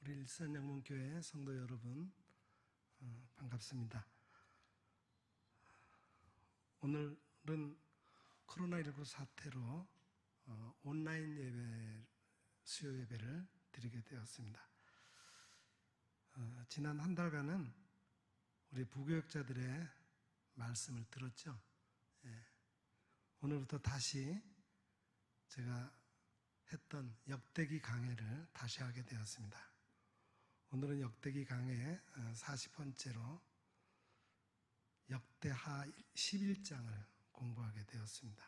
우리 일산영문교회 성도 여러분, 반갑습니다. 오늘은 코로나19 사태로 온라인 예배, 수요 예배를 드리게 되었습니다. 지난 한 달간은 우리 부교역자들의 말씀을 들었죠. 오늘부터 다시 제가 했던 역대기 강해를 다시 하게 되었습니다. 오늘은 역대기 강해 40번째로 역대하 11장을 공부하게 되었습니다.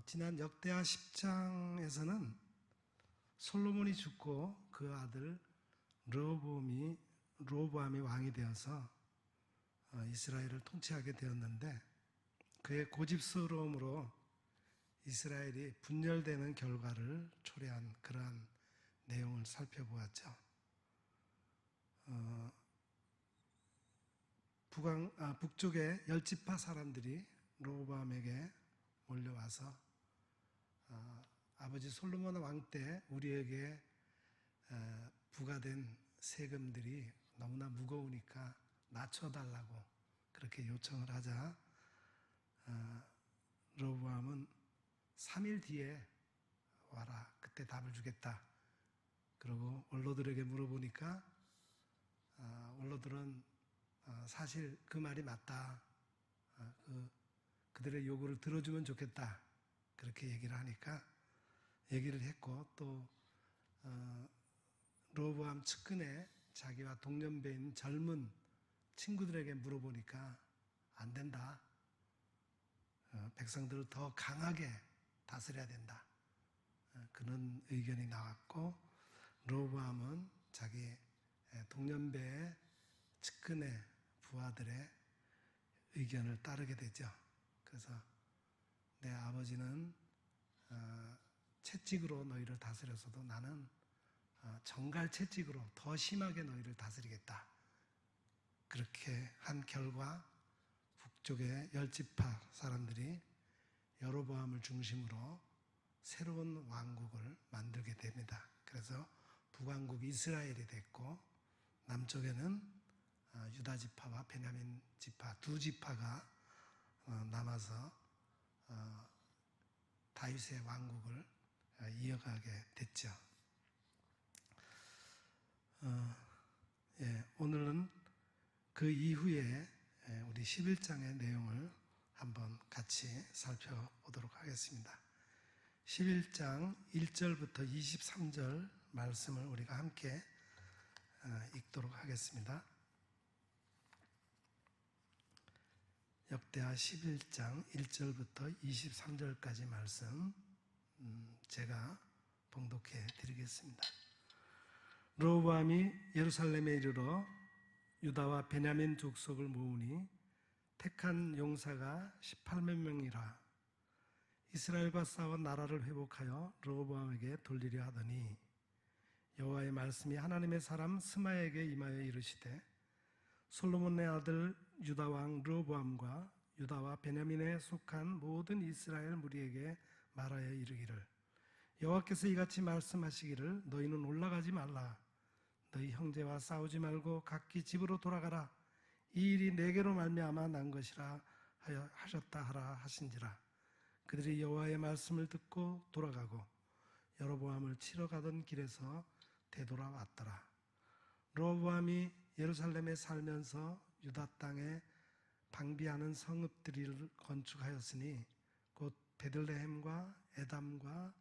지난 역대하 10장에서는 솔로몬이 죽고 그 아들 르호보암이 왕이 되어서 이스라엘을 통치하게 되었는데, 그의 고집스러움으로 이스라엘이 분열되는 결과를 초래한 그러한 내용을 살펴보았죠. 북쪽의 10지파 사람들이 르호보암에게 몰려와서 아버지 솔로몬 왕 때 우리에게 부과된 세금들이 너무나 무거우니까 낮춰달라고 그렇게 요청을 하자 르호보암은 3일 뒤에 와라, 그때 답을 주겠다. 그리고 원로들에게 물어보니까 원로들은 사실 그 말이 맞다, 그들의 요구를 들어주면 좋겠다, 그렇게 얘기를 하니까 얘기를 했고, 또 르호보암 측근에 자기와 동년배인 젊은 친구들에게 물어보니까 안 된다, 백성들을 더 강하게 다스려야 된다, 그런 의견이 나왔고, 르호보암은 자기 동년배의 측근의 부하들의 의견을 따르게 되죠. 그래서 내 아버지는 채찍으로 너희를 다스렸어도 나는 정갈 채찍으로 더 심하게 너희를 다스리겠다. 그렇게 한 결과 북쪽의 10지파 사람들이 여로보암을 중심으로 새로운 왕국을 만들게 됩니다. 그래서 북왕국 이스라엘이 됐고, 남쪽에는 유다 지파와 베냐민 지파 두 지파가 남아서 다윗의 왕국을 이어가게 됐죠. 오늘은 그 이후에 우리 11장의 내용을 한번 같이 살펴보도록 하겠습니다. 11장 1절부터 23절 말씀을 우리가 함께 읽도록 하겠습니다. 역대하 11장 1절부터 23절까지 말씀 제가 봉독해 드리겠습니다. 르호보암이 예루살렘에 이르러 유다와 베냐민 족속을 모으니 택한 용사가 18만 명이라. 이스라엘과 싸워 나라를 회복하여 르호보암에게 돌리려 하더니 여호와의 말씀이 하나님의 사람 스마야에게 임하여 이르시되, 솔로몬의 아들 유다 왕 르호보암과 유다와 베냐민에 속한 모든 이스라엘 무리에게 말하여 이르기를, 여호와께서 이같이 말씀하시기를, 너희는 올라가지 말라. 너희 형제와 싸우지 말고 각기 집으로 돌아가라. 이 일이 내게로 말미암아 난 것이라 하셨다 하라 하신지라. 그들이 여호와의 말씀을 듣고 돌아가고 여로보암을 치러 가던 길에서 되돌아왔더라. 르호보암이 예루살렘에 살면서 유다 땅에 방비하는 성읍들을 건축하였으니 곧 베들레헴과 에담과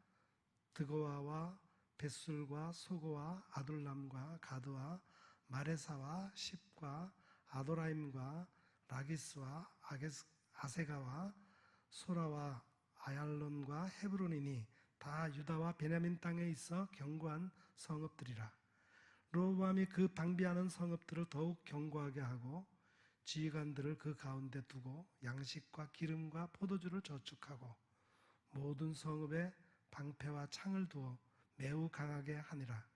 드고아와 벳술과 소고와 아둘람과 가드와 마레사와 십과 아도라임과 라기스와 아세가와 소라와 아얄론과 헤브론이니 다 유다와 베냐민 땅에 있어 견고한 성읍들이라. 르호보암이 그 방비하는 성읍들을 더욱 견고하게 하고 지휘관들을 그 가운데 두고 양식과 기름과 포도주를 저축하고 모든 성읍에 방패와 창을 두어 매우 강하게 하니라.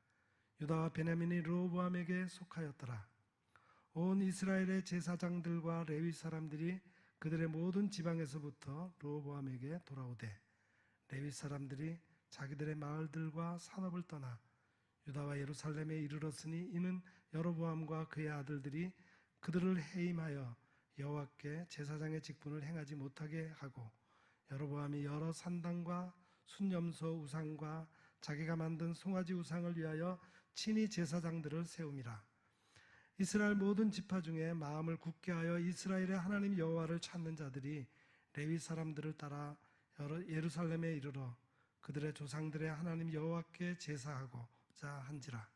유다와 베냐민이 르호보암에게 속하였더라. 온 이스라엘의 제사장들과 레위 사람들이 그들의 모든 지방에서부터 르호보암에게 돌아오되, 레위 사람들이 자기들의 마을들과 산업을 떠나 유다와 예루살렘에 이르렀으니 이는 여로보암과 그의 아들들이 그들을 해임하여 여호와께 제사장의 직분을 행하지 못하게 하고 여로보암이 여러 산당과 순염소 우상과 자기가 만든 송아지 우상을 위하여 친히 제사장들을 세움이라. 이스라엘 모든 지파 중에 마음을 굳게 하여 이스라엘의 하나님 여호와를 찾는 자들이 레위 사람들을 따라 예루살렘에 이르러 그들의 조상들의 하나님 여호와께 제사하고자 한지라.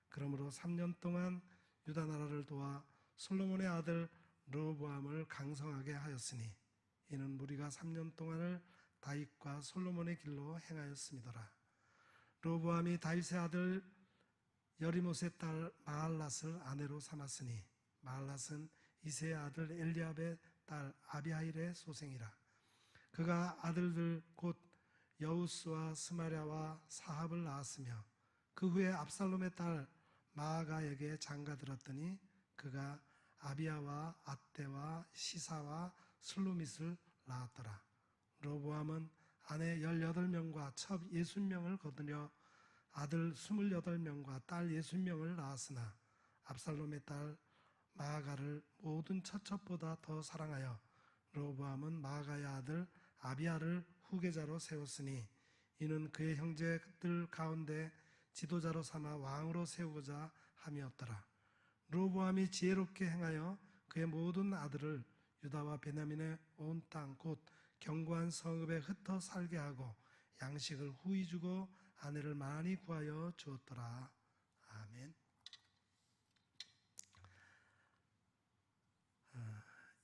그러므로 3년 동안 유다 나라를 도와 솔로몬의 아들 르호보암을 강성하게 하였으니 이는 무리가 3년 동안을 다윗과 솔로몬의 길로 행하였음이더라. 르호보암이 다윗의 아들 여리못의 딸 마할랏을 아내로 삼았으니 마할랏은 이새의 아들 엘리압의 딸 아비하일의 소생이라. 그가 아들들 곧 여우스와 스마랴와 사합을 낳았으며 그 후에 압살롬의 딸 마아가에게 장가들었더니 그가 아비야와 앗대와 시사와 슬루밋을 낳았더라. 르호보암은 아내 18명과 첩 60명을 거두려 아들 28명과 딸 60명을 낳았으나 압살롬의 딸 마아가를 모든 처첩보다 더 사랑하여 르호보암은 마아가의 아들 아비야를 후계자로 세웠으니 이는 그의 형제들 가운데 지도자로 삼아 왕으로 세우고자 함이었더라. 르호보암이 지혜롭게 행하여 그의 모든 아들을 유다와 베냐민의 온 땅 곧 견고한 성읍에 흩어 살게 하고 양식을 후히 주고 아내를 많이 구하여 주었더라. 아멘.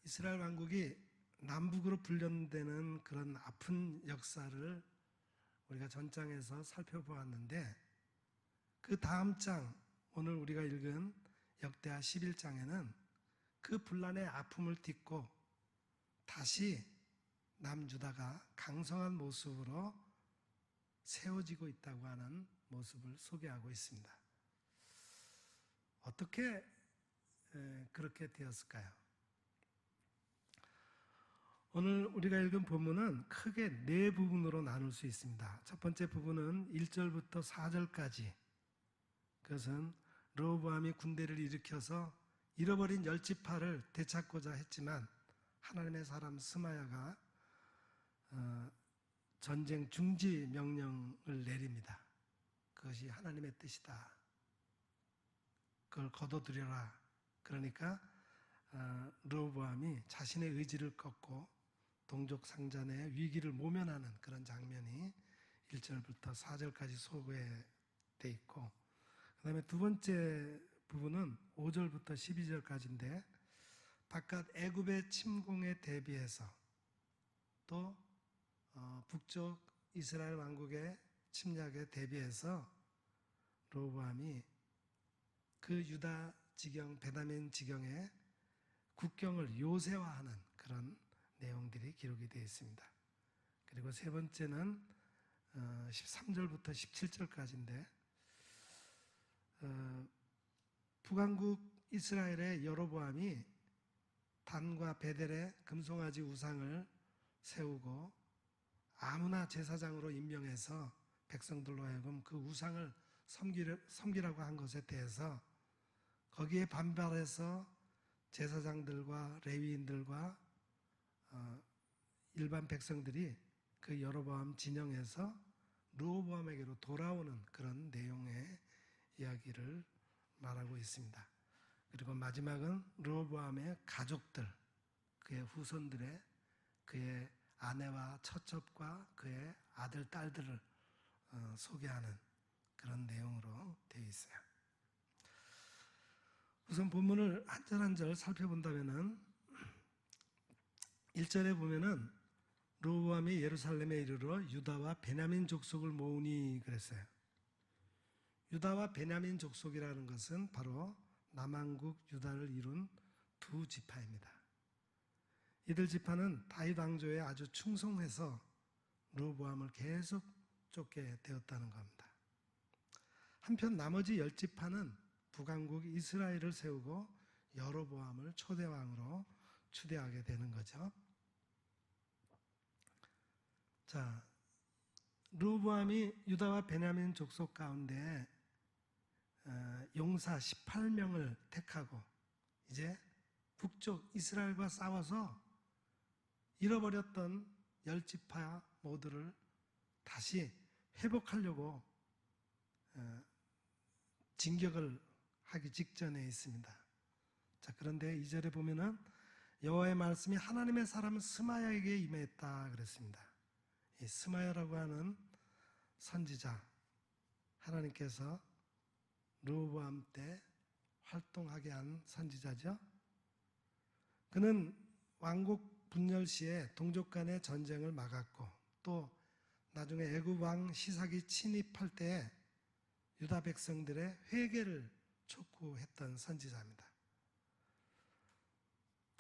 이스라엘 왕국이 남북으로 분련되는 그런 아픈 역사를 우리가 전장에서 살펴보았는데 그 다음 장, 오늘 우리가 읽은 역대하 11장에는 그 분란의 아픔을 딛고 다시 남유다가 강성한 모습으로 세워지고 있다고 하는 모습을 소개하고 있습니다. 어떻게 그렇게 되었을까요? 오늘 우리가 읽은 본문은 크게 네 부분으로 나눌 수 있습니다. 첫 번째 부분은 1절부터 4절까지. 그것은 르호보암이 군대를 일으켜서 잃어버린 10지파를 되찾고자 했지만 하나님의 사람 스마야가 전쟁 중지 명령을 내립니다. 그것이 하나님의 뜻이다. 그걸 거둬들여라. 그러니까 르호보암이 자신의 의지를 꺾고 동족상잔의 위기를 모면하는 그런 장면이 1절부터 4절까지 소개되어 있고, 그 다음에 두 번째 부분은 5절부터 12절까지인데 바깥 애굽의 침공에 대비해서 또 북쪽 이스라엘 왕국의 침략에 대비해서 르호보암이 그 유다 지경, 베냐민 지경의 국경을 요새화하는 그런 내용들이 기록이 되어 있습니다. 그리고 세 번째는 13절부터 17절까지인데 북왕국 이스라엘의 여로보암이 단과 베델에 금송아지 우상을 세우고 아무나 제사장으로 임명해서 백성들로 하여금 그 우상을 섬기라고 한 것에 대해서 거기에 반발해서 제사장들과 레위인들과 일반 백성들이 그 여로보암 진영에서 르호보암에게로 돌아오는 그런 내용의 이야기를 말하고 있습니다. 그리고 마지막은 르호보암의 가족들, 그의 후손들의 그의 아내와 처첩과 그의 아들, 딸들을 소개하는 그런 내용으로 되어 있어요. 우선 본문을 한 절 한 절 살펴본다면은 1절에 보면은 르호보암이 예루살렘에 이르러 유다와 베냐민 족속을 모으니 그랬어요. 유다와 베냐민 족속이라는 것은 바로 남왕국 유다를 이룬 두 지파입니다. 이들 지파는 다윗 왕조에 아주 충성해서 르호보암을 계속 쫓게 되었다는 겁니다. 한편 나머지 10지파는 북왕국 이스라엘을 세우고 여로보암을 초대왕으로 추대하게 되는 거죠. 자, 르호보암이 유다와 베냐민 족속 가운데 용사 18명을 택하고 이제 북쪽 이스라엘과 싸워서 잃어버렸던 10지파 모두를 다시 회복하려고 진격을 하기 직전에 있습니다. 자, 그런데 2절에 보면은 여호와의 말씀이 하나님의 사람 스마야에게 임했다 그랬습니다. 이 스마야라고 하는 선지자, 하나님께서 르호보암 때 활동하게 한 선지자죠. 그는 왕국 분열 시에 동족 간의 전쟁을 막았고 또 나중에 애굽 왕 시삭이 침입할 때 유다 백성들의 회개를 촉구했던 선지자입니다.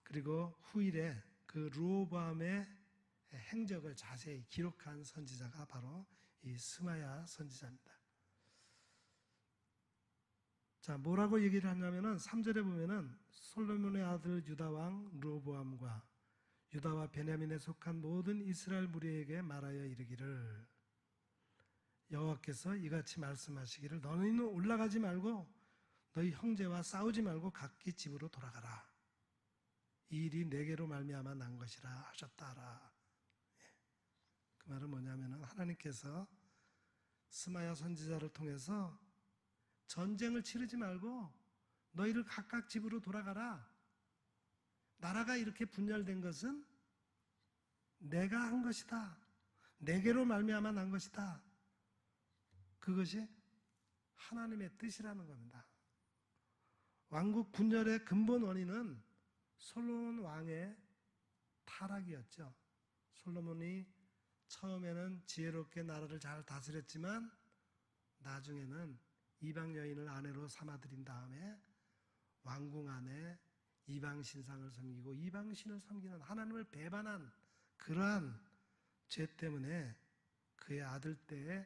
그리고 후일에 그 르호보암의 행적을 자세히 기록한 선지자가 바로 이 스마야 선지자입니다. 자, 뭐라고 얘기를 하냐면은 3절에 보면은 솔로몬의 아들 유다 왕 르호보암과 유다와 베냐민에 속한 모든 이스라엘 무리에게 말하여 이르기를 여호와께서 이같이 말씀하시기를 너희는 올라가지 말고 너희 형제와 싸우지 말고 각기 집으로 돌아가라. 이 일이 내게로 말미암아 난 것이라 하셨다라. 그 말은 뭐냐면은 하나님께서 스마야 선지자를 통해서 전쟁을 치르지 말고 너희를 각각 집으로 돌아가라. 나라가 이렇게 분열된 것은 내가 한 것이다. 내게로 말미암아 난 것이다. 그것이 하나님의 뜻이라는 겁니다. 왕국 분열의 근본 원인은 솔로몬 왕의 타락이었죠. 솔로몬이 처음에는 지혜롭게 나라를 잘 다스렸지만 나중에는 이방 여인을 아내로 삼아들인 다음에 왕궁 안에 이방 신상을 섬기고 이방 신을 섬기는 하나님을 배반한 그러한 죄 때문에 그의 아들 때에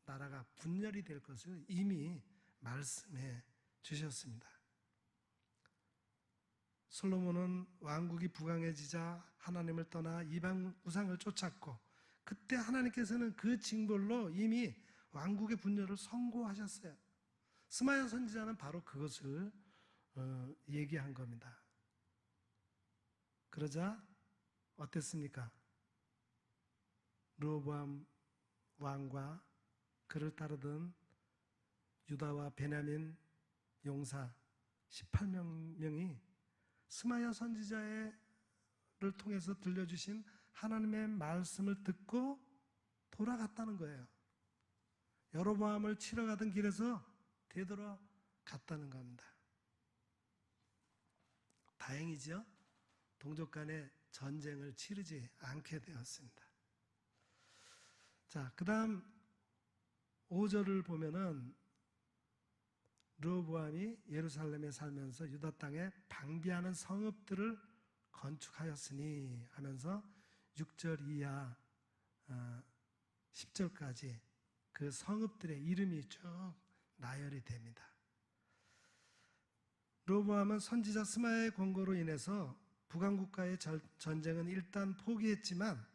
나라가 분열이 될 것을 이미 말씀해 주셨습니다. 솔로몬은 왕국이 부강해지자 하나님을 떠나 이방 우상을 쫓았고 그때 하나님께서는 그 징벌로 이미 왕국의 분열을 선고하셨어요. 스마야 선지자는 바로 그것을 얘기한 겁니다. 그러자 어땠습니까? 르호보암 왕과 그를 따르던 유다와 베냐민 용사 18명이 스마야 선지자를 통해서 들려주신 하나님의 말씀을 듣고 돌아갔다는 거예요. 여로보암을 치러 가던 길에서 되돌아갔다는 겁니다. 다행이죠. 동족 간의 전쟁을 치르지 않게 되었습니다. 자, 그 다음 5절을 보면은 르호보암이 예루살렘에 살면서 유다 땅에 방비하는 성읍들을 건축하였으니 하면서 6절 이하 10절까지 그 성읍들의 이름이 쭉 나열이 됩니다. 르호보암은 선지자 스마야의 권고로 인해서 북왕국과의 전쟁은 일단 포기했지만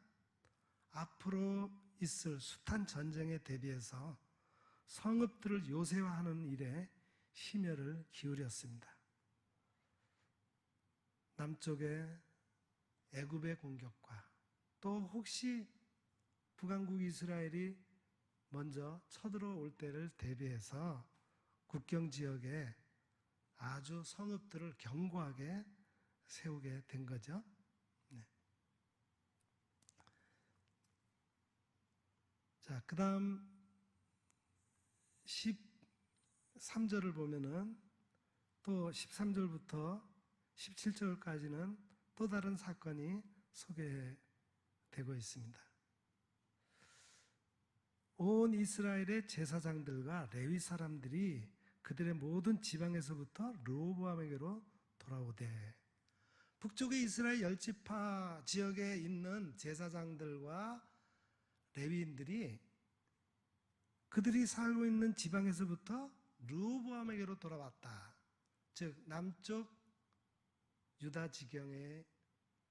앞으로 있을 숱한 전쟁에 대비해서 성읍들을 요새화하는 일에 심혈을 기울였습니다. 남쪽의 애굽의 공격과 또 혹시 북왕국 이스라엘이 먼저 쳐들어올 때를 대비해서 국경 지역에 아주 성읍들을 견고하게 세우게 된 거죠. 네. 자, 그 다음 13절을 보면은 또 13절부터 17절까지는 또 다른 사건이 소개되고 있습니다. 온 이스라엘의 제사장들과 레위 사람들이 그들의 모든 지방에서부터 르호보암에게로 돌아오되 북쪽의 이스라엘 10지파 지역에 있는 제사장들과 레위인들이 그들이 살고 있는 지방에서부터 르호보암에게로 돌아왔다. 즉 남쪽 유다 지경의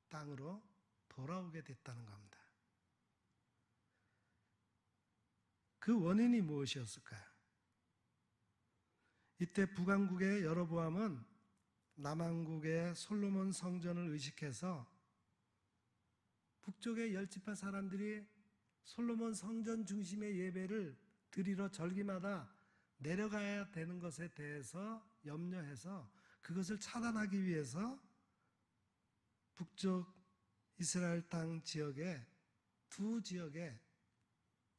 땅으로 돌아오게 됐다는 겁니다. 그 원인이 무엇이었을까요? 이때 북왕국의 여로보암은 남왕국의 솔로몬 성전을 의식해서 북쪽의 10지파 사람들이 솔로몬 성전 중심의 예배를 드리러 절기마다 내려가야 되는 것에 대해서 염려해서 그것을 차단하기 위해서 북쪽 이스라엘 땅 지역의 두 지역에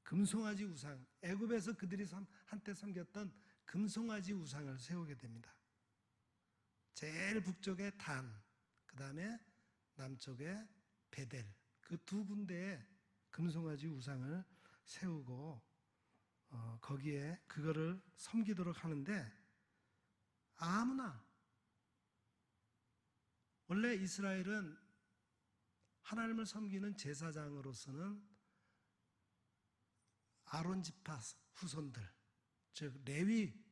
금송아지 우상, 애굽에서 그들이 한때 섬겼던 금송아지 우상을 세우게 됩니다. 제일 북쪽에 단, 그 다음에 남쪽에 베델, 그 두 군데에 금송아지 우상을 세우고 거기에 그거를 섬기도록 하는데, 아무나, 원래 이스라엘은 하나님을 섬기는 제사장으로서는 아론 지파 후손들, 즉 레위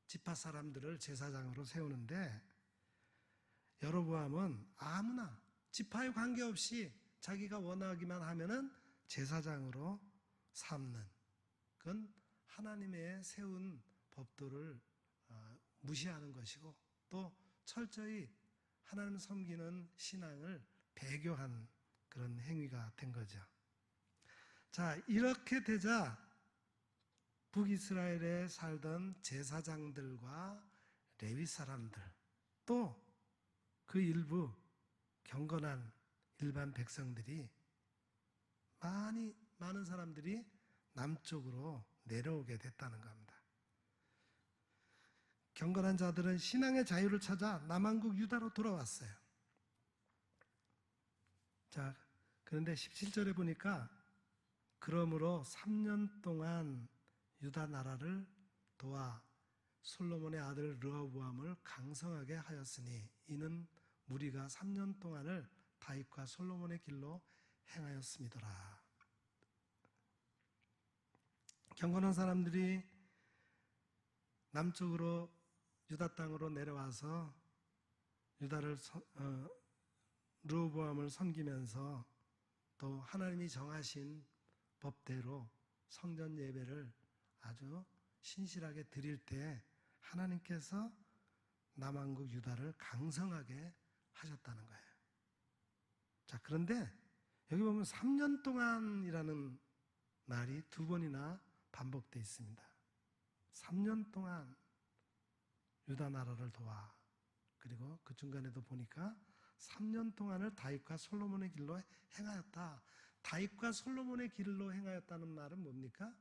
지파 사람들을 제사장으로 세우는데, 여로보암은 아무나 지파에 관계없이 자기가 원하기만 하면은 제사장으로 삼는, 그건 하나님의 세운 법도를 무시하는 것이고 또 철저히 하나님 섬기는 신앙을 배교한 그런 행위가 된 거죠. 자, 이렇게 되자 북이스라엘에 살던 제사장들과 레위 사람들, 또 그 일부 경건한 일반 백성들이, 많은 사람들이 남쪽으로 내려오게 됐다는 겁니다. 경건한 자들은 신앙의 자유를 찾아 남왕국 유다로 돌아왔어요. 자, 그런데 17절에 보니까 그러므로 3년 동안 유다 나라를 도와 솔로몬의 아들 르호보암을 강성하게 하였으니 이는 무리가 3년 동안을 다윗과 솔로몬의 길로 행하였음이더라. 경건한 사람들이 남쪽으로 유다 땅으로 내려와서 유다를 르호보암을 섬기면서 또 하나님이 정하신 법대로 성전 예배를 아주 신실하게 드릴 때 하나님께서 남왕국 유다를 강성하게 하셨다는 거예요. 자, 그런데 여기 보면 3년 동안이라는 말이 두 번이나 반복되어 있습니다. 3년 동안 유다 나라를 도와, 그리고 그 중간에도 보니까 3년 동안을 다윗과 솔로몬의 길로 행하였다. 다윗과 솔로몬의 길로 행하였다는 말은 뭡니까?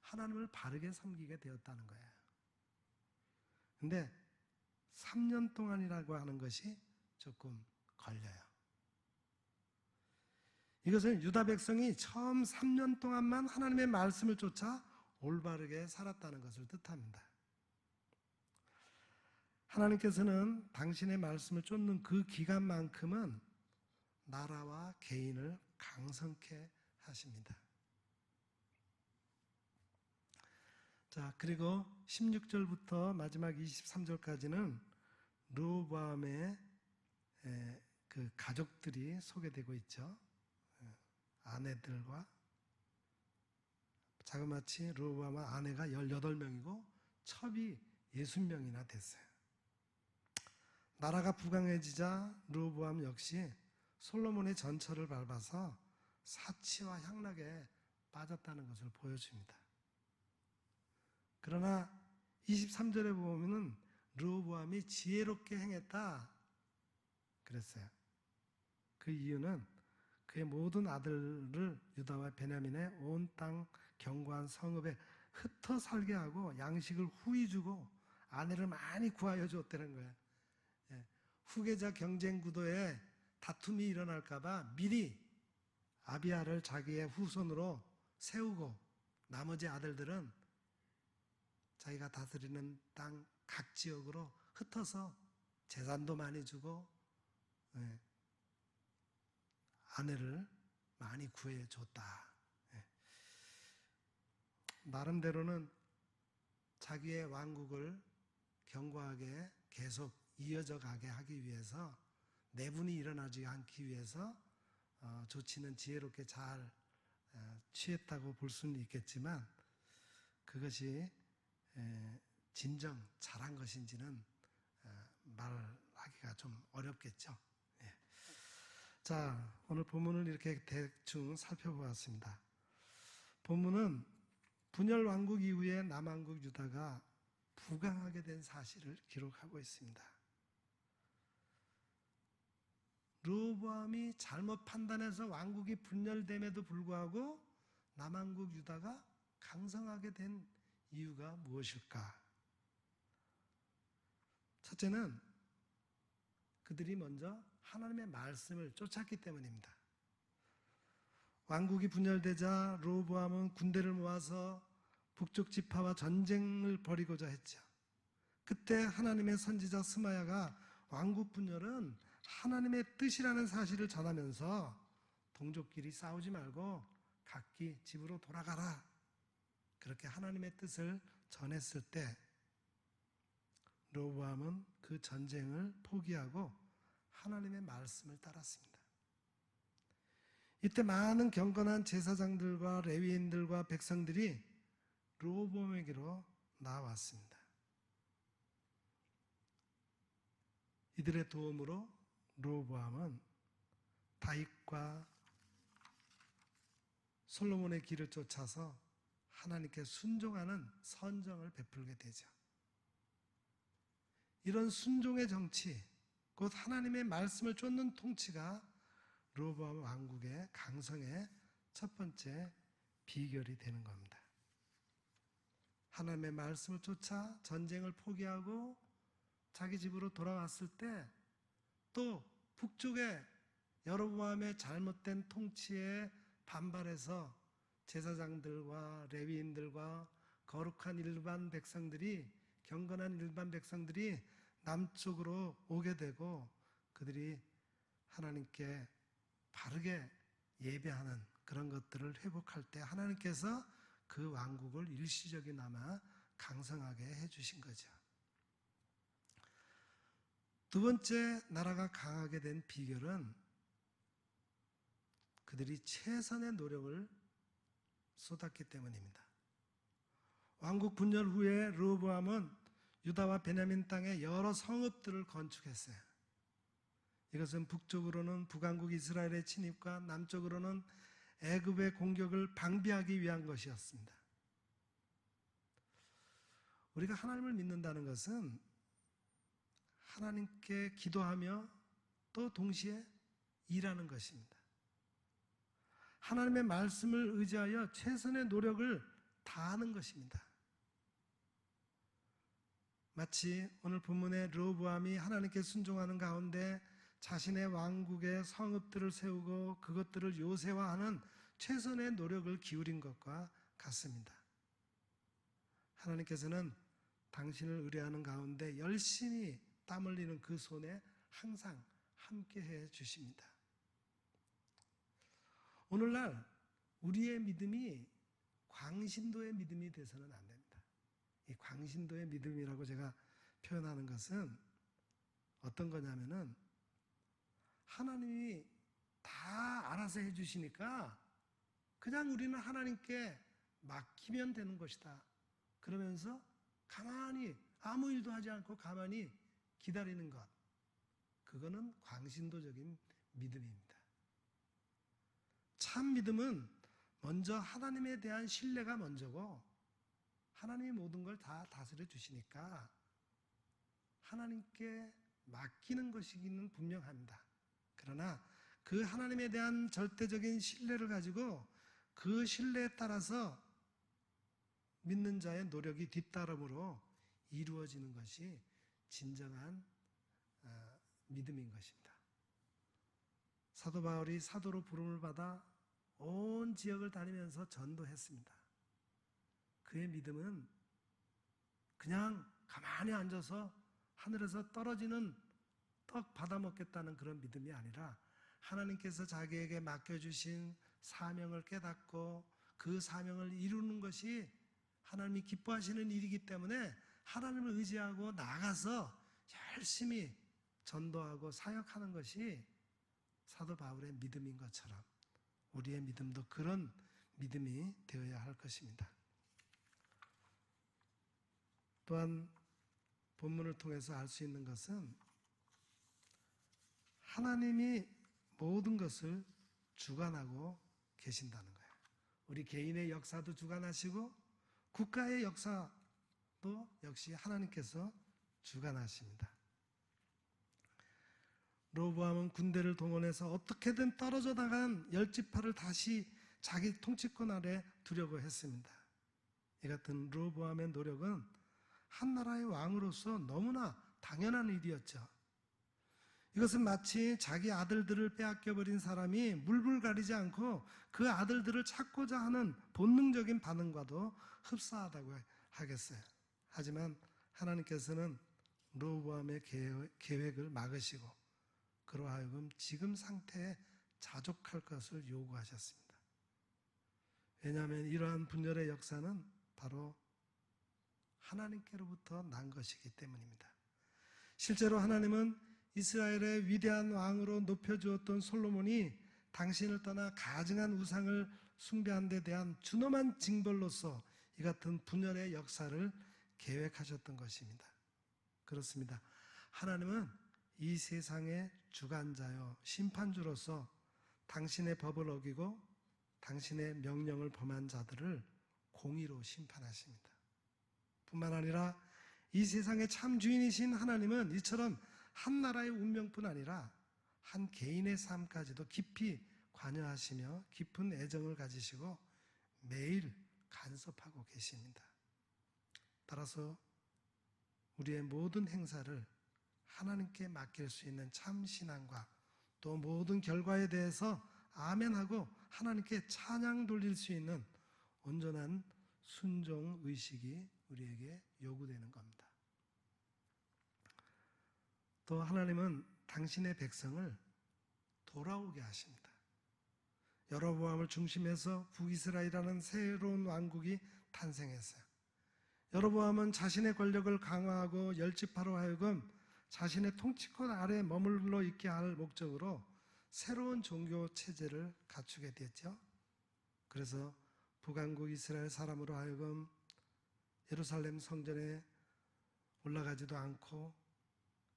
하나님을 바르게 섬기게 되었다는 거예요. 근데 3년 동안이라고 하는 것이 조금 걸려요. 이것은 유다 백성이 처음 3년 동안만 하나님의 말씀을 쫓아 올바르게 살았다는 것을 뜻합니다. 하나님께서는 당신의 말씀을 쫓는 그 기간만큼은 나라와 개인을 강성케 하십니다. 자, 그리고 16절부터 마지막 23절까지는 르호보암의 그 가족들이 소개되고 있죠. 아내들과, 자그마치 르호보암의 아내가 18명이고 첩이 60명이나 됐어요. 나라가 부강해지자 르호보암 역시 솔로몬의 전철을 밟아서 사치와 향락에 빠졌다는 것을 보여줍니다. 그러나 23절에 보면은 르호보암이 지혜롭게 행했다 그랬어요. 그 이유는 그의 모든 아들을 유다와 베냐민의 온 땅 견고한 성읍에 흩어 살게 하고 양식을 후히 주고 아내를 많이 구하여 줬다는 거예요. 후계자 경쟁 구도에 다툼이 일어날까 봐 미리 아비야를 자기의 후손으로 세우고 나머지 아들들은 자기가 다스리는 땅 각 지역으로 흩어서 재산도 많이 주고 아내를 많이 구해줬다. 나름대로는 자기의 왕국을 견고하게 계속 이어져 가게 하기 위해서, 내분이 일어나지 않기 위해서 조치는 지혜롭게 잘 취했다고 볼 수는 있겠지만 그것이 진정 잘한 것인지는 말하기가 좀 어렵겠죠. 예. 자, 오늘 본문을 이렇게 대충 살펴보았습니다. 본문은 분열 왕국 이후에 남왕국 유다가 부강하게 된 사실을 기록하고 있습니다. 르호보암이 잘못 판단해서 왕국이 분열됨에도 불구하고 남왕국 유다가 강성하게 된 이유가 무엇일까? 첫째는 그들이 먼저 하나님의 말씀을 쫓았기 때문입니다. 왕국이 분열되자 르호보암은 군대를 모아서 북쪽 지파와 전쟁을 벌이고자 했죠. 그때 하나님의 선지자 스마야가 왕국 분열은 하나님의 뜻이라는 사실을 전하면서 동족끼리 싸우지 말고 각기 집으로 돌아가라, 그렇게 하나님의 뜻을 전했을 때 르호보암은 그 전쟁을 포기하고 하나님의 말씀을 따랐습니다. 이때 많은 경건한 제사장들과 레위인들과 백성들이 르호보암에게로 나왔습니다. 이들의 도움으로 르호보암은 다윗과 솔로몬의 길을 쫓아서 하나님께 순종하는 선정을 베풀게 되죠. 이런 순종의 정치, 곧 하나님의 말씀을 쫓는 통치가 르호보암 왕국의 강성의 첫 번째 비결이 되는 겁니다. 하나님의 말씀을 쫓아 전쟁을 포기하고 자기 집으로 돌아왔을 때 또 북쪽의 여로보암의 잘못된 통치에 반발해서 제사장들과 레위인들과 거룩한 일반 백성들이, 경건한 일반 백성들이 남쪽으로 오게 되고 그들이 하나님께 바르게 예배하는 그런 것들을 회복할 때 하나님께서 그 왕국을 일시적이나마 강성하게 해주신 거죠. 두 번째 나라가 강하게 된 비결은 그들이 최선의 노력을 쏟았기 때문입니다. 왕국 분열 후에 르호보암은 유다와 베냐민 땅에 여러 성읍들을 건축했어요. 이것은 북쪽으로는 북왕국 이스라엘의 침입과 남쪽으로는 애굽의 공격을 방비하기 위한 것이었습니다. 우리가 하나님을 믿는다는 것은 하나님께 기도하며 또 동시에 일하는 것입니다. 하나님의 말씀을 의지하여 최선의 노력을 다하는 것입니다. 마치 오늘 본문의 르호보암이 하나님께 순종하는 가운데 자신의 왕국의 성읍들을 세우고 그것들을 요새화하는 최선의 노력을 기울인 것과 같습니다. 하나님께서는 당신을 의뢰하는 가운데 열심히 땀 흘리는 그 손에 항상 함께해 주십니다. 오늘날 우리의 믿음이 광신도의 믿음이 돼서는 안 됩니다. 이 광신도의 믿음이라고 제가 표현하는 것은 어떤 거냐면은 하나님이 다 알아서 해주시니까 그냥 우리는 하나님께 맡기면 되는 것이다. 그러면서 가만히 아무 일도 하지 않고 가만히 기다리는 것, 그거는 광신도적인 믿음입니다. 참 믿음은 먼저 하나님에 대한 신뢰가 먼저고 하나님이 모든 걸 다 다스려 주시니까 하나님께 맡기는 것이기는 분명합니다. 그러나 그 하나님에 대한 절대적인 신뢰를 가지고 그 신뢰에 따라서 믿는 자의 노력이 뒤따름으로 이루어지는 것이 진정한 믿음인 것입니다. 사도 바울이 사도로 부름을 받아 온 지역을 다니면서 전도했습니다. 그의 믿음은 그냥 가만히 앉아서 하늘에서 떨어지는 떡 받아 먹겠다는 그런 믿음이 아니라 하나님께서 자기에게 맡겨주신 사명을 깨닫고 그 사명을 이루는 것이 하나님이 기뻐하시는 일이기 때문에 하나님을 의지하고 나가서 열심히 전도하고 사역하는 것이 사도 바울의 믿음인 것처럼 우리의 믿음도 그런 믿음이 되어야 할 것입니다. 또한 본문을 통해서 알 수 있는 것은 하나님이 모든 것을 주관하고 계신다는 거예요. 우리 개인의 역사도 주관하시고 국가의 역사도 역시 하나님께서 주관하십니다. 르호보암은 군대를 동원해서 어떻게든 떨어져 나간 10지파를 다시 자기 통치권 아래 두려고 했습니다. 이 같은 르호보암의 노력은 한 나라의 왕으로서 너무나 당연한 일이었죠. 이것은 마치 자기 아들들을 빼앗겨버린 사람이 물불 가리지 않고 그 아들들을 찾고자 하는 본능적인 반응과도 흡사하다고 하겠어요. 하지만 하나님께서는 르호보암의 계획을 막으시고 그로 하여금 지금 상태에 자족할 것을 요구하셨습니다. 왜냐하면 이러한 분열의 역사는 바로 하나님께로부터 난 것이기 때문입니다. 실제로 하나님은 이스라엘의 위대한 왕으로 높여주었던 솔로몬이 당신을 떠나 가증한 우상을 숭배한 데 대한 준엄한 징벌로서 이 같은 분열의 역사를 계획하셨던 것입니다. 그렇습니다. 하나님은 이 세상의 주관자요 심판주로서 당신의 법을 어기고 당신의 명령을 범한 자들을 공의로 심판하십니다. 뿐만 아니라 이 세상의 참 주인이신 하나님은 이처럼 한 나라의 운명뿐 아니라 한 개인의 삶까지도 깊이 관여하시며 깊은 애정을 가지시고 매일 간섭하고 계십니다. 따라서 우리의 모든 행사를 하나님께 맡길 수 있는 참 신앙과 또 모든 결과에 대해서 아멘하고 하나님께 찬양 돌릴 수 있는 온전한 순종 의식이 우리에게 요구되는 겁니다. 또 하나님은 당신의 백성을 돌아오게 하십니다. 여로보암을 중심해서 북이스라엘이라는 새로운 왕국이 탄생했어요. 여로보암은 자신의 권력을 강화하고 10지파로 하여금 자신의 통치권 아래 머물러 있게 할 목적으로 새로운 종교 체제를 갖추게 됐죠. 그래서 북왕국 이스라엘 사람으로 하여금 예루살렘 성전에 올라가지도 않고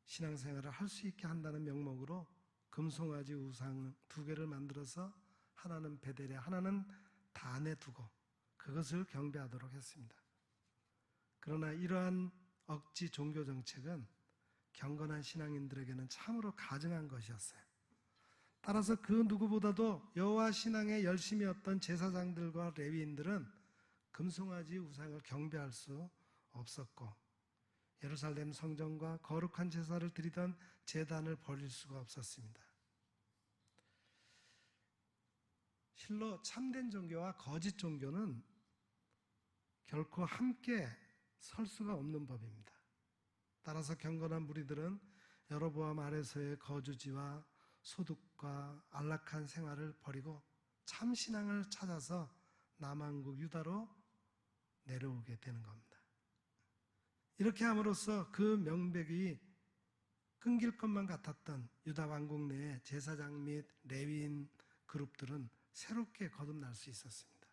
신앙생활을 할 수 있게 한다는 명목으로 금송아지 우상 2개를 만들어서 하나는 베델에 하나는 단에 두고 그것을 경배하도록 했습니다. 그러나 이러한 억지 종교 정책은 경건한 신앙인들에게는 참으로 가증한 것이었어요. 따라서 그 누구보다도 여호와 신앙에 열심이었던 제사장들과 레위인들은 금송아지 우상을 경배할 수 없었고 예루살렘 성전과 거룩한 제사를 드리던 제단을 버릴 수가 없었습니다. 실로 참된 종교와 거짓 종교는 결코 함께 설 수가 없는 법입니다. 따라서 경건한 무리들은 여로보암 아래서의 거주지와 소득과 안락한 생활을 버리고 참 신앙을 찾아서 남왕국 유다로 내려오게 되는 겁니다. 이렇게 함으로써 그 명백이 끊길 것만 같았던 유다 왕국 내의 제사장 및 레위인 그룹들은 새롭게 거듭날 수 있었습니다.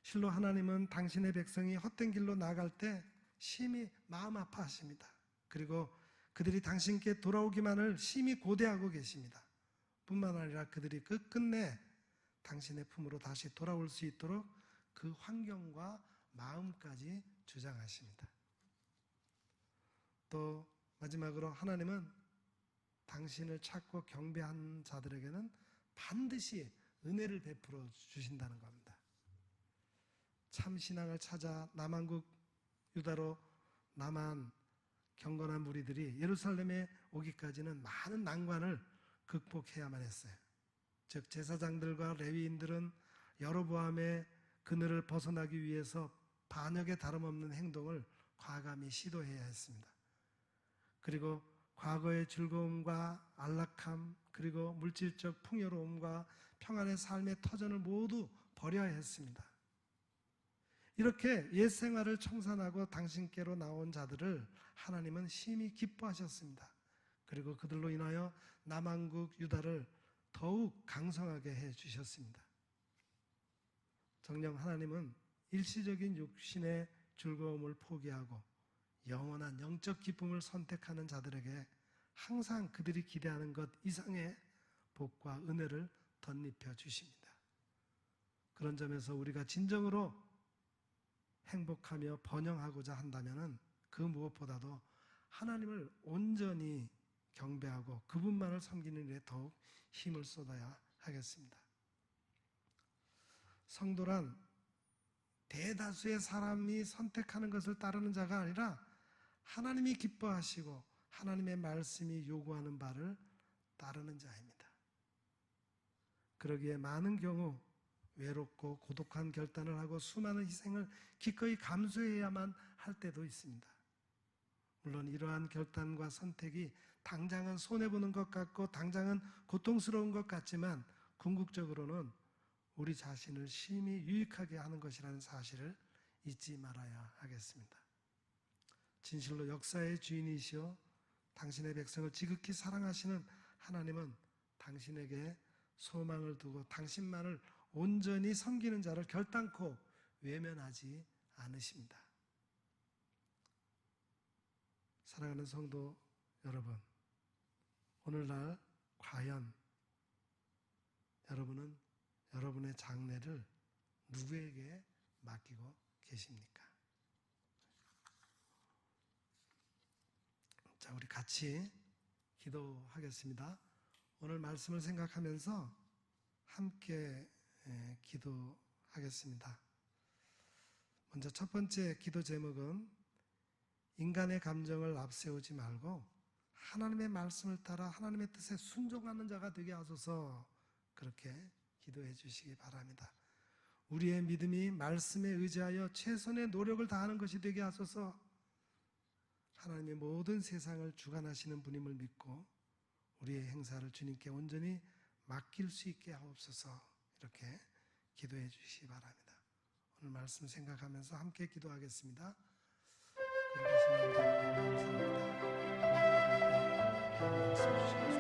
실로 하나님은 당신의 백성이 헛된 길로 나아갈 때 심히 마음 아파하십니다. 그리고 그들이 당신께 돌아오기만을 심히 고대하고 계십니다. 뿐만 아니라 그들이 끝끝내 당신의 품으로 다시 돌아올 수 있도록 그 환경과 마음까지 주장하십니다. 또 마지막으로 하나님은 당신을 찾고 경배한 자들에게는 반드시 은혜를 베풀어 주신다는 겁니다. 참 신앙을 찾아 남왕국 유다로 남한 경건한 무리들이 예루살렘에 오기까지는 많은 난관을 극복해야만 했어요. 즉 제사장들과 레위인들은 여로보암의 그늘을 벗어나기 위해서 반역에 다름없는 행동을 과감히 시도해야 했습니다. 그리고 과거의 즐거움과 안락함 그리고 물질적 풍요로움과 평안의 삶의 터전을 모두 버려야 했습니다. 이렇게 옛 생활을 청산하고 당신께로 나온 자들을 하나님은 심히 기뻐하셨습니다. 그리고 그들로 인하여 남왕국 유다를 더욱 강성하게 해주셨습니다. 정녕 하나님은 일시적인 육신의 즐거움을 포기하고 영원한 영적 기쁨을 선택하는 자들에게 항상 그들이 기대하는 것 이상의 복과 은혜를 덧입혀 주십니다. 그런 점에서 우리가 진정으로 행복하며 번영하고자 한다면 그 무엇보다도 하나님을 온전히 경배하고 그분만을 섬기는 일에 더욱 힘을 쏟아야 하겠습니다. 성도란 대다수의 사람이 선택하는 것을 따르는 자가 아니라 하나님이 기뻐하시고 하나님의 말씀이 요구하는 바를 따르는 자입니다. 그러기에 많은 경우 외롭고 고독한 결단을 하고 수많은 희생을 기꺼이 감수해야만 할 때도 있습니다. 물론 이러한 결단과 선택이 당장은 손해보는 것 같고 당장은 고통스러운 것 같지만 궁극적으로는 우리 자신을 심히 유익하게 하는 것이라는 사실을 잊지 말아야 하겠습니다. 진실로 역사의 주인이시여 당신의 백성을 지극히 사랑하시는 하나님은 당신에게 소망을 두고 당신만을 온전히 섬기는 자를 결단코 외면하지 않으십니다. 사랑하는 성도 여러분, 오늘날 과연 여러분은 여러분의 장래를 누구에게 맡기고 계십니까? 자, 우리 같이 기도하겠습니다. 오늘 말씀을 생각하면서 함께 기도하겠습니다. 먼저 첫 번째 기도 제목은 인간의 감정을 앞세우지 말고 하나님의 말씀을 따라 하나님의 뜻에 순종하는 자가 되게 하소서, 그렇게 기도해 주시기 바랍니다. 우리의 믿음이 말씀에 의지하여 최선의 노력을 다하는 것이 되게 하소서. 하나님의 모든 세상을 주관하시는 분임을 믿고 우리의 행사를 주님께 온전히 맡길 수 있게 하옵소서, 이렇게 기도해 주시기 바랍니다. 오늘 말씀 생각하면서 함께 기도하겠습니다. 거룩하신 하나님, 감사합니다. 말씀 주시고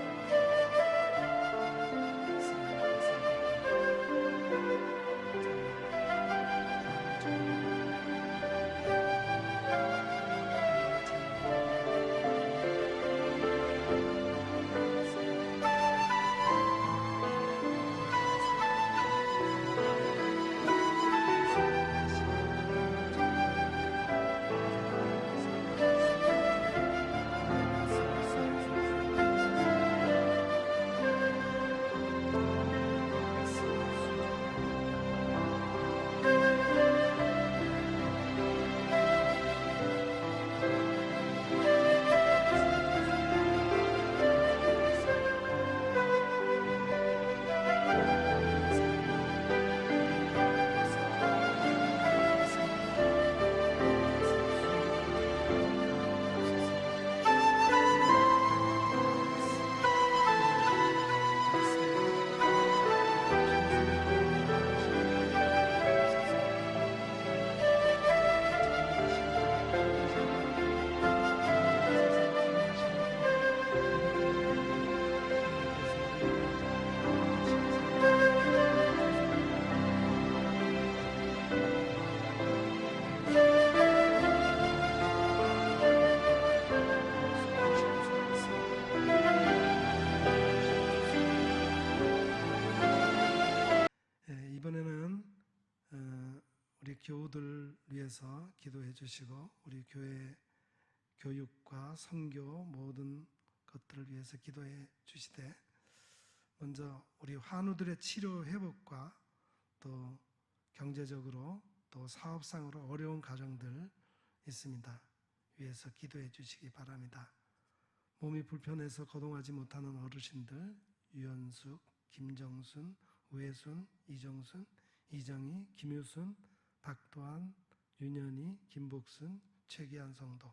이번에는 우리 교우들 위해서 기도해 주시고 우리 교회 교육과 선교 모든 것들을 위해서 기도해 주시되, 먼저 우리 환우들의 치료 회복과 또 경제적으로 또 사업상으로 어려운 가정들 있습니다. 위해서 기도해 주시기 바랍니다. 몸이 불편해서 거동하지 못하는 어르신들, 유연숙, 김정순, 우혜순, 이정순, 이정희, 김유순, 박도환, 윤현희, 김복순, 최기한 성도,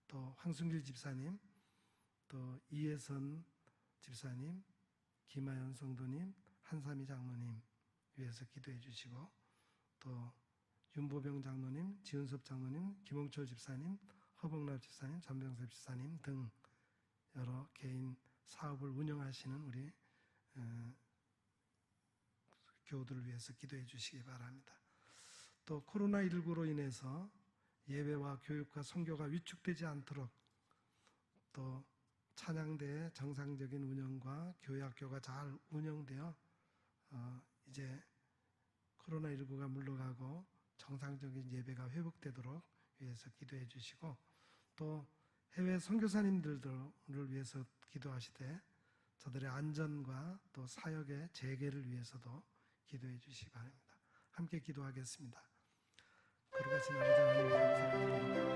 또 황순길 집사님, 또 이혜선 집사님, 김하연 성도님, 한삼희 장로님 위해서 기도해 주시고, 또 윤보병 장로님, 지은섭 장로님, 김홍철 집사님, 허봉랍 집사님, 전병섭 집사님 등 여러 개인 사업을 운영하시는 우리 교우들을 위해서 기도해 주시기 바랍니다. 또 코로나19로 인해서 예배와 교육과 선교가 위축되지 않도록, 또 찬양대의 정상적인 운영과 교회 학교가 잘 운영되어 이제 코로나19가 물러가고 정상적인 예배가 회복되도록 위해서 기도해 주시고, 또 해외 선교사님들을 위해서 기도하시되 저들의 안전과 또 사역의 재개를 위해서도 기도해 주시기 바랍니다. 함께 기도하겠습니다. 거룩하신 아버지 하나님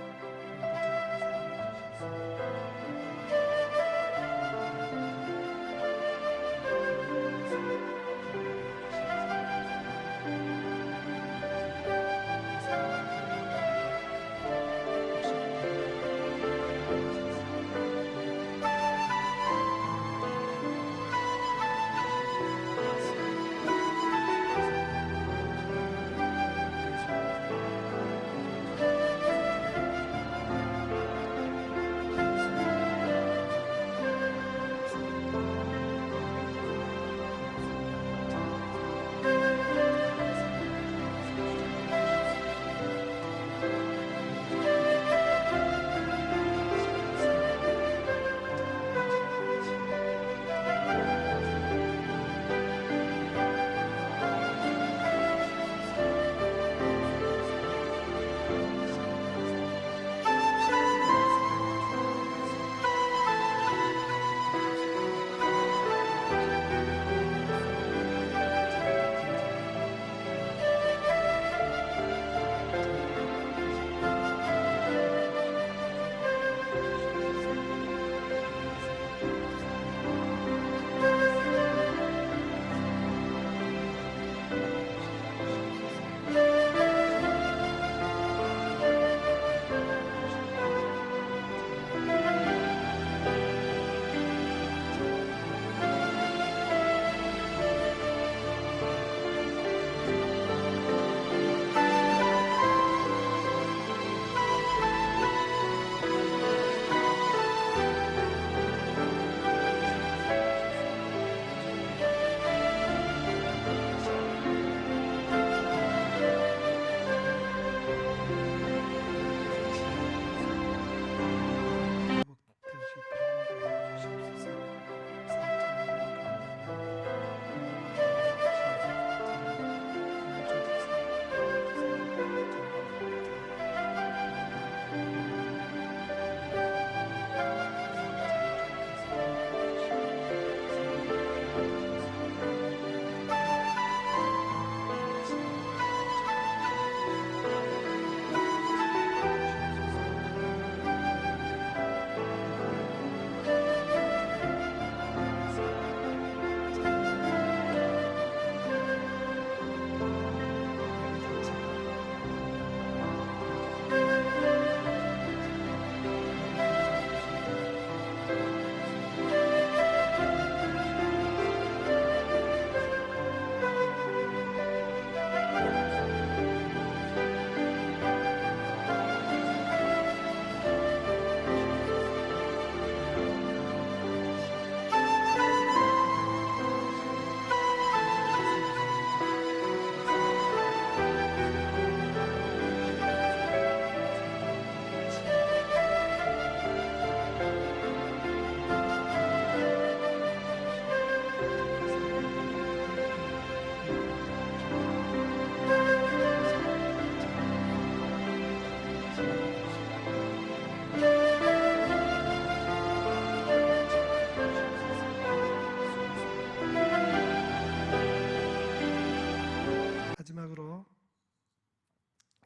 마지막으로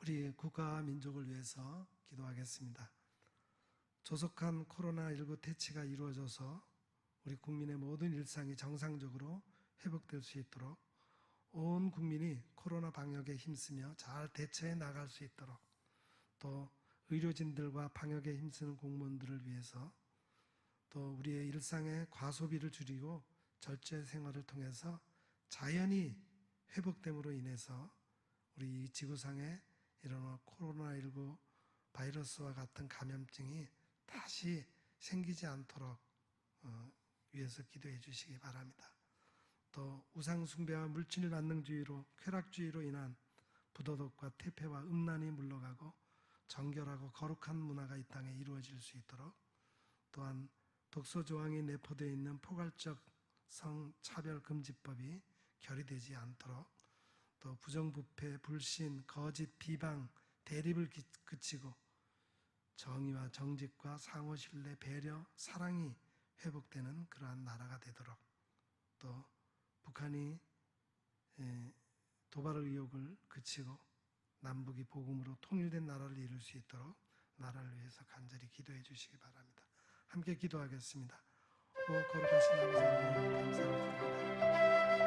우리 국가와 민족을 위해서 기도하겠습니다. 조속한 코로나19 퇴치가 이루어져서 우리 국민의 모든 일상이 정상적으로 회복될 수 있도록, 온 국민이 코로나 방역에 힘쓰며 잘 대처해 나갈 수 있도록, 또 의료진들과 방역에 힘쓰는 공무원들을 위해서, 또 우리의 일상의 과소비를 줄이고 절제 생활을 통해서 자연히 회복됨으로 인해서 우리 이 지구상에 이런 코로나19 바이러스와 같은 감염증이 다시 생기지 않도록 위해서 기도해 주시기 바랍니다. 또 우상숭배와 물질 만능주의로 쾌락주의로 인한 부도덕과 퇴폐와 음란이 물러가고 정결하고 거룩한 문화가 이 땅에 이루어질 수 있도록, 또한 독소 조항이 내포되어 있는 포괄적 성차별금지법이 결의되지 않도록, 또 부정부패, 불신, 거짓, 비방, 대립을 그치고 정의와 정직과 상호신뢰, 배려, 사랑이 회복되는 그러한 나라가 되도록, 또 북한이 도발 의혹을 그치고 남북이 복음으로 통일된 나라를 이룰 수 있도록 나라를 위해서 간절히 기도해 주시기 바랍니다. 함께 기도하겠습니다. 오 거룩하신 아버지 하나님, 감사를 드립니다.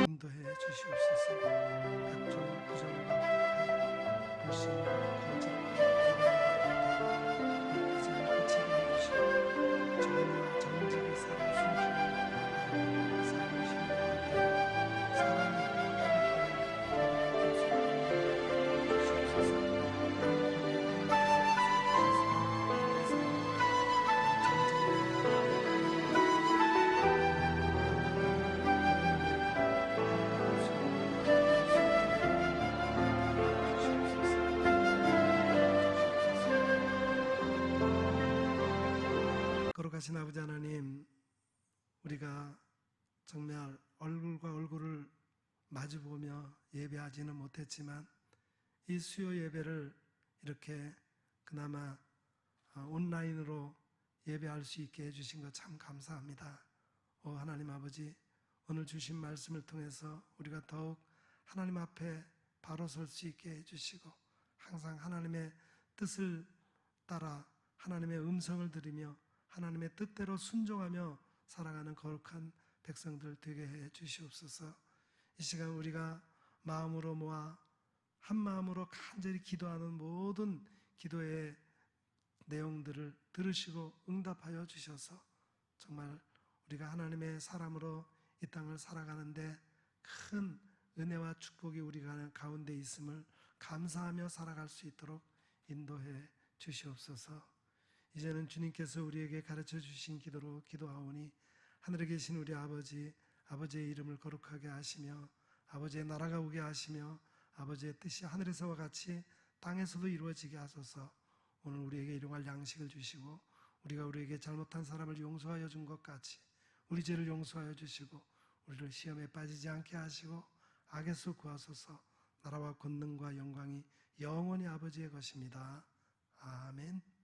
인도해 주시옵소서. 각종 부정과 부패, 불신과 거짓과 이제는 그치게 해주시고 정의와 정직이 살아 숨쉬는 삶을 신뢰하게 사랑이 거룩하신 아버지 하나님, 우리가 정말 얼굴과 얼굴을 마주보며 예배하지는 못했지만 이 수요 예배를 이렇게 그나마 온라인으로 예배할 수 있게 해주신 것 참 감사합니다. 오 하나님 아버지, 오늘 주신 말씀을 통해서 우리가 더욱 하나님 앞에 바로 설 수 있게 해주시고 항상 하나님의 뜻을 따라 하나님의 음성을 들으며 하나님의 뜻대로 순종하며 살아가는 거룩한 백성들 되게 해 주시옵소서. 이 시간 우리가 마음으로 모아 한 마음으로 간절히 기도하는 모든 기도의 내용들을 들으시고 응답하여 주셔서 정말 우리가 하나님의 사람으로 이 땅을 살아가는데 큰 은혜와 축복이 우리 가운데 있음을 감사하며 살아갈 수 있도록 인도해 주시옵소서. 이제는 주님께서 우리에게 가르쳐 주신 기도로 기도하오니 하늘에 계신 우리 아버지, 아버지의 이름을 거룩하게 하시며 아버지의 나라가 오게 하시며 아버지의 뜻이 하늘에서와 같이 땅에서도 이루어지게 하소서. 오늘 우리에게 일용할 양식을 주시고 우리가 우리에게 잘못한 사람을 용서하여 준 것 같이 우리 죄를 용서하여 주시고 우리를 시험에 빠지지 않게 하시고 악에서 구하소서. 나라와 권능과 영광이 영원히 아버지의 것입니다. 아멘.